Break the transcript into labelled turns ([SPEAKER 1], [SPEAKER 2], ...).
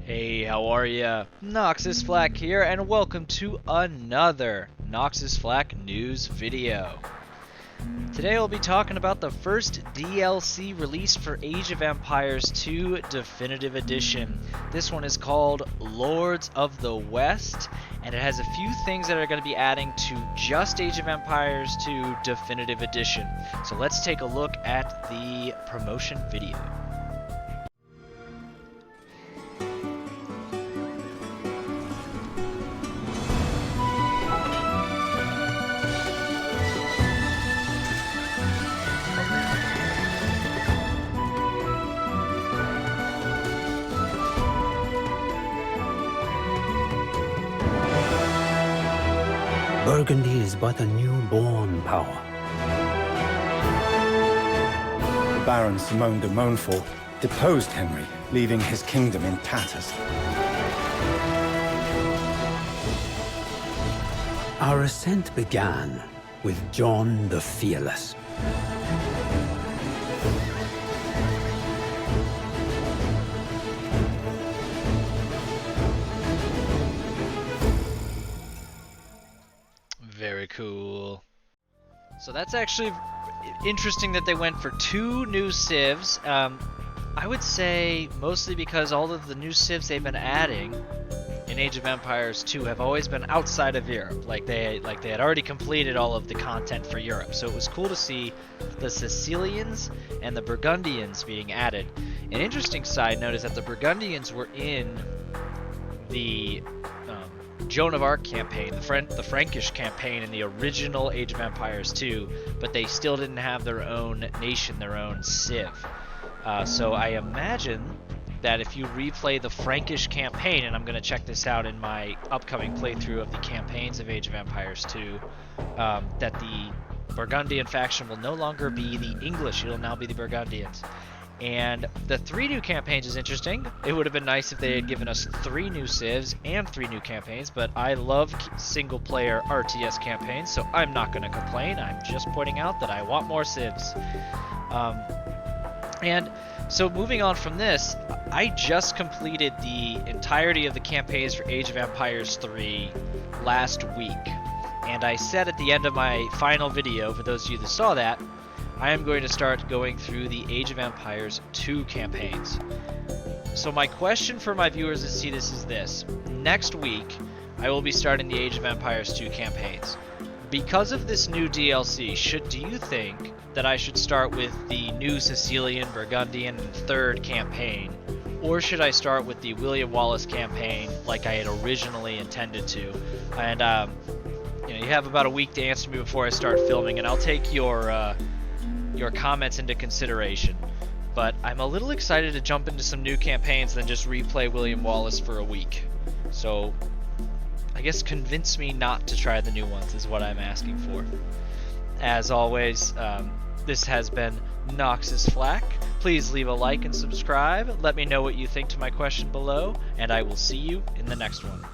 [SPEAKER 1] Hey, how are ya? Noxis Flak here, and welcome to another Noxis Flak news video. Today we'll be talking about the first DLC released for Age of Empires 2 Definitive Edition. This one is called Lords of the West, and it has a few things that are going to be adding to just Age of Empires 2 Definitive Edition. So let's take a look at the promotion video.
[SPEAKER 2] Burgundy is but a newborn power.
[SPEAKER 3] The Baron Simone de Montfort deposed Henry, leaving his kingdom in tatters.
[SPEAKER 2] Our ascent began with John the Fearless.
[SPEAKER 1] Very cool. So that's actually interesting that they went for two new civs. I would say mostly because all of the new civs they've been adding in Age of Empires 2 have always been outside of Europe. Like they had already completed all of the content for Europe. So it was cool to see the Sicilians and the Burgundians being added. An interesting side note is that the Burgundians were in the Joan of Arc campaign, the Frankish campaign in the original Age of Empires 2, but they still didn't have their own nation, their own civ. So I imagine that if you replay the Frankish campaign, and I'm going to check this out in my upcoming playthrough of the campaigns of Age of Empires 2, that the Burgundian faction will no longer be the English, it'll now be the Burgundians. And the 3 new campaigns is interesting. It would have been nice if they had given us 3 new civs and 3 new campaigns, but I love single-player RTS campaigns, so I'm not going to complain. I'm just pointing out that I want more civs. And so moving on from this, I just completed the entirety of the campaigns for Age of Empires 3 last week. And I said at the end of my final video, for those of you that saw that, I am going to start going through the Age of Empires 2 campaigns. So my question for my viewers that see this is this. Next week, I will be starting the Age of Empires 2 campaigns. Because of this new DLC, do you think that I should start with the new Sicilian, Burgundian, and 3rd campaign? Or should I start with the William Wallace campaign like I had originally intended to? And you have about a week to answer me before I start filming, and I'll take your comments into consideration. But I'm a little excited to jump into some new campaigns than just replay William Wallace for a week. So I guess convince me not to try the new ones is what I'm asking for. As always, this has been Noxis Flak. Please leave a like and subscribe. Let me know what you think to my question below, and I will see you in the next one.